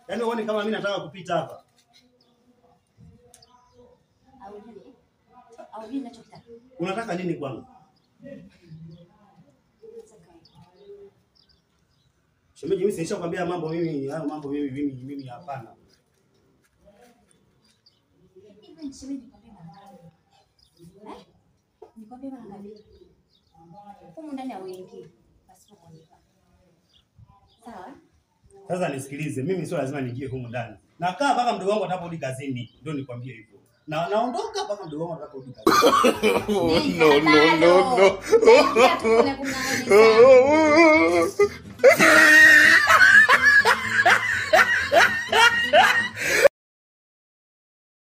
Yaani uone kama mimi nataka kupita hapa. Au nini nachotaka? Unataka nini kwangu? Shemeji, mimi nishakwambia mambo mimi, hayo mambo mimi hapana. Hivi shemeji kwambia mama. Nikwambia mara ngapi? Huko ndani ya wingi. Pasipo kulipa. Sawa? Sasa nisikilize, mimi sio lazima niingie huko ndani. Nakaa mpaka mdogo wangu atakaporudi kazini, ndio nikwambie hivyo. Na naondoka mpaka mdogo wangu atakaporudi kazini. No.